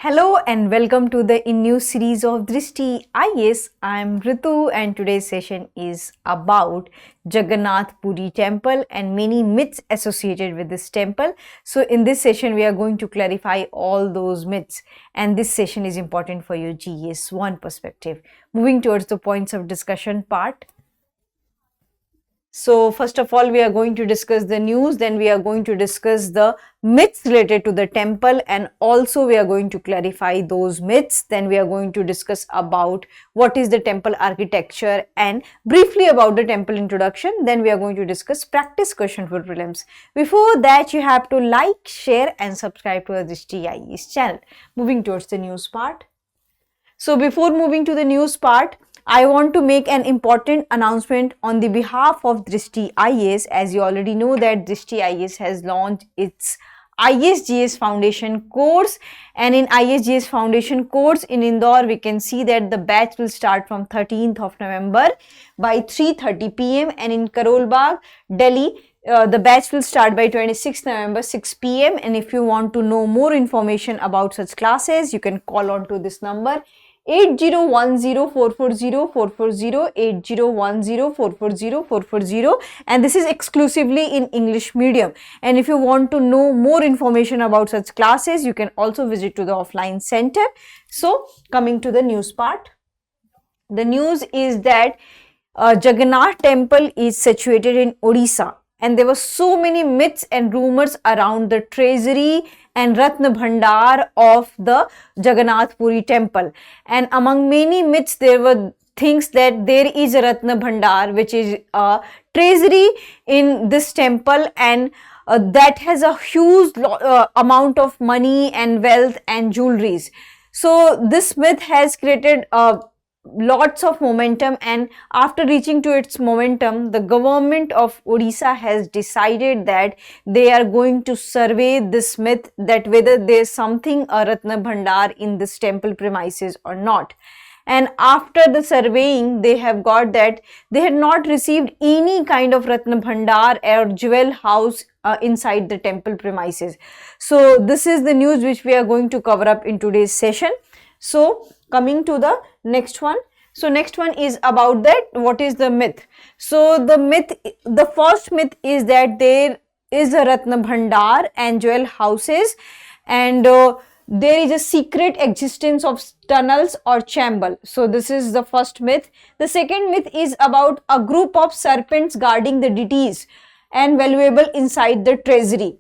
Hello and welcome to the InNews series of Drishti IAS. I am Ritu and today's session is about Jagannath Puri temple and many myths associated with this temple. So in this session we are going to clarify all those myths, and this session is important for your GS 1 perspective. Moving towards the points of discussion part. So first of all, we are going to discuss the news, then we are going to discuss the myths related to the temple, and also we are going to clarify those myths. Then we are going to discuss about what is the temple architecture and briefly about the temple introduction. Then we are going to discuss practice question for prelims. Before that, you have to like, share and subscribe to our Drishti IAS channel. Moving towards the news part. So before moving to the news part, I want to make an important announcement on the behalf of Drishti IAS. As you already know that Drishti IAS has launched its ISGS Foundation course, and in ISGS Foundation course in Indore, we can see that the batch will start from 13th of November by 3:30 p.m. and in Karol Bagh, Delhi, the batch will start by 26th November 6 p.m. and if you want to know more information about such classes, you can call on to this number 8010440440, 8010440440, and this is exclusively in English medium. And if you want to know more information about such classes, you can also visit to the offline center. So coming to the news part, the news is that Jagannath temple is situated in Odisha, and there were so many myths and rumors around the treasury and Ratna Bhandar of the Jagannath Puri temple. And among many myths, there were things that there is a Ratna Bhandar, which is a treasury in this temple, and that has a huge amount of money and wealth and jewelries. So this myth has created lots of momentum, and after reaching to its momentum, the government of Odisha has decided that they are going to survey this myth, that whether there is something a Ratna Bhandar in this temple premises or not. And after the surveying, they have got that they had not received any kind of Ratna Bhandar or jewel house inside the temple premises. So this is the news which we are going to cover up in today's session. So coming to the next one. So next one is about that what is the myth. So the first myth is that there is a Ratna Bhandar and jewel houses, and there is a secret existence of tunnels or chamber. So this is the first myth. The second myth is about a group of serpents guarding the deities and valuable inside the treasury.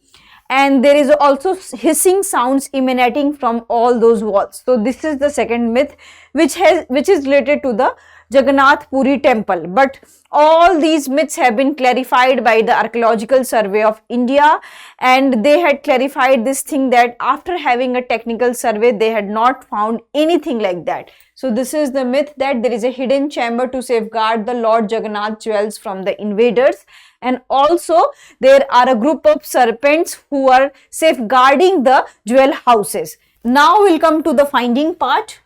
And there is also hissing sounds emanating from all those walls. So this is the second myth which is related to the Jagannath Puri temple. But all these myths have been clarified by the Archaeological Survey of India, and they had clarified this thing that after having a technical survey, they had not found anything like that. So this is the myth that there is a hidden chamber to safeguard the Lord Jagannath jewels from the invaders. And also there are a group of serpents who are safeguarding the jewel houses. Now we'll come to the finding part.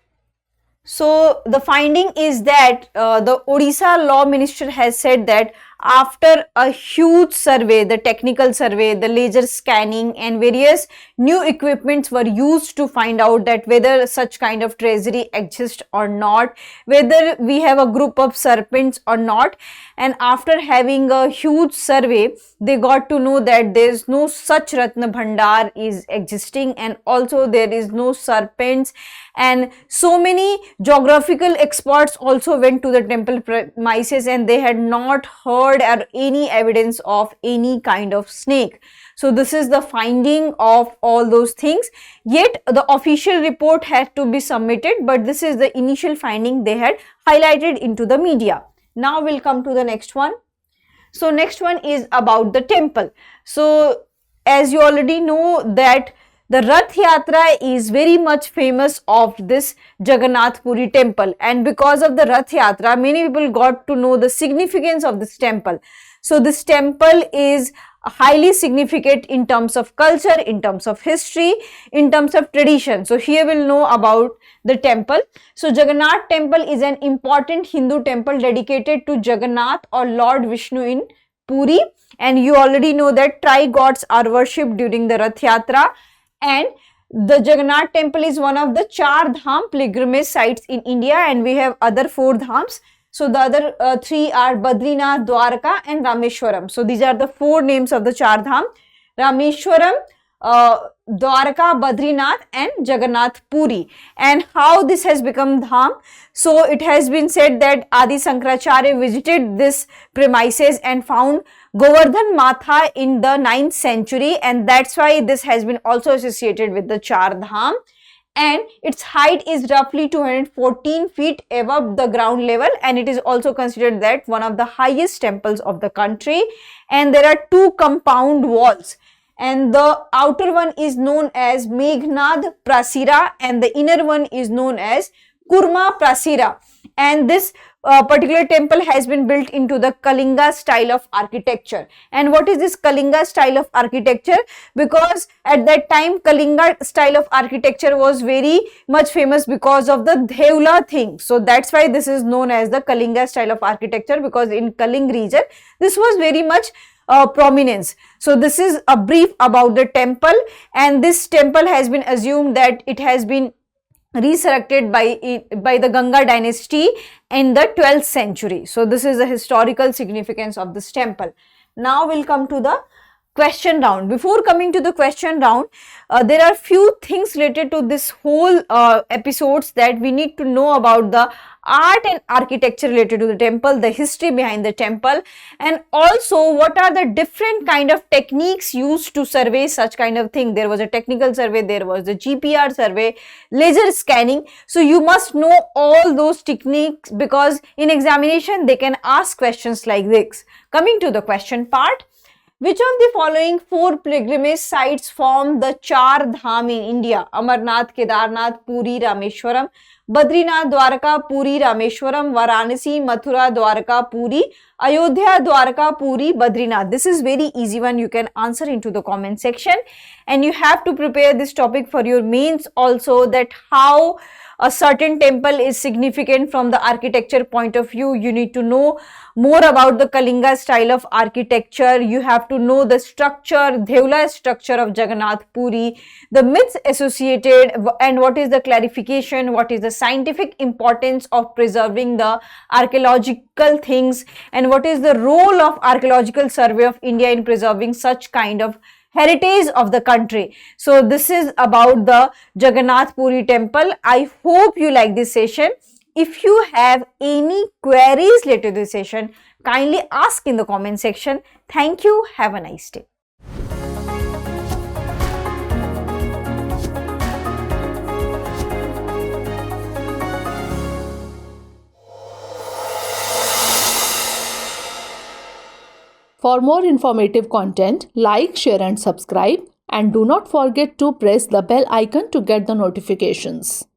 So the finding is that the Odisha Law Minister has said that after a huge survey, the technical survey, the laser scanning and various new equipments were used to find out that whether such kind of treasury exists or not, whether we have a group of serpents or not. And after having a huge survey, they got to know that there is no such Ratna Bhandar is existing, and also there is no serpents. And so many geographical experts also went to the temple premises, and they had not heard or any evidence of any kind of snake. So this is the finding of all those things. Yet the official report had to be submitted, but this is the initial finding they had highlighted into the media. Now we'll come to the next one. So next one is about the temple. So as you already know that the Rath Yatra is very much famous of this Jagannath Puri temple, and because of the Rath Yatra, many people got to know the significance of this temple. So this temple is highly significant in terms of culture, in terms of history, in terms of tradition. So here we'll know about the temple. So Jagannath temple is an important Hindu temple dedicated to Jagannath or Lord Vishnu in Puri, and you already know that tri-gods are worshipped during the Rath Yatra, and The Jagannath temple is one of the 4 dham pilgrimage sites in India, and we have other 4 dhams. So the other 3 are Badrinath, Dwarka and Rameshwaram. So these are the 4 names of the 4 dham: Rameshwaram, Dwarka, Badrinath and Jagannath Puri. And how this has become dham? So it has been said that Adi Shankaracharya visited this premises and found Govardhan Matha in the 9th century, and that's why this has been also associated with the 4 dham. And its height is roughly 214 feet above the ground level, and it is also considered that one of the highest temples of the country. And there are 2 compound walls, and the outer one is known as Meghnad Prasira and the inner one is known as Kurma Prasira. And this particular temple has been built into the Kalinga style of architecture. And what is this Kalinga style of architecture? Because at that time Kalinga style of architecture was very much famous because of the Dheula thing. So that's why this is known as the Kalinga style of architecture, because in Kaling region this was very much prominence. So this is a brief about the temple, and this temple has been assumed that it has been resurrected by the Ganga dynasty in the 12th century. So this is the historical significance of this temple. Now we'll come to the question round. Before coming to the question round, there are few things related to this whole episodes that we need to know about the art and architecture related to the temple, the history behind the temple, and also what are the different kind of techniques used to survey such kind of thing. There was a technical survey, there was the GPR survey, laser scanning. So you must know all those techniques, because in examination they can ask questions like this. Coming to the question part, which of the following 4 pilgrimage sites form the 4 dham in India? Amarnath, Kedarnath, Puri, Rameshwaram, Badrinath, Dwarka, Puri, Rameshwaram, Varanasi, Mathura, Dwarka, Puri, Ayodhya, Dwarka, Puri, Badrinath. This is very easy one. You can answer into the comment section, and you have to prepare this topic for your mains also, that how a certain temple is significant from the architecture point of view. You need to know more about the Kalinga style of architecture. You have to know the structure, Dheula structure of Jagannath Puri, the myths associated, and what is the clarification, what is the scientific importance of preserving the archaeological things, and what is the role of Archaeological Survey of India in preserving such kind of heritage of the country. So this is about the Jagannath Puri temple. I hope you like this session. If you have any queries related to this session, kindly ask in the comment section. Thank you. Have a nice day. For more informative content, like, share and subscribe, and do not forget to press the bell icon to get the notifications.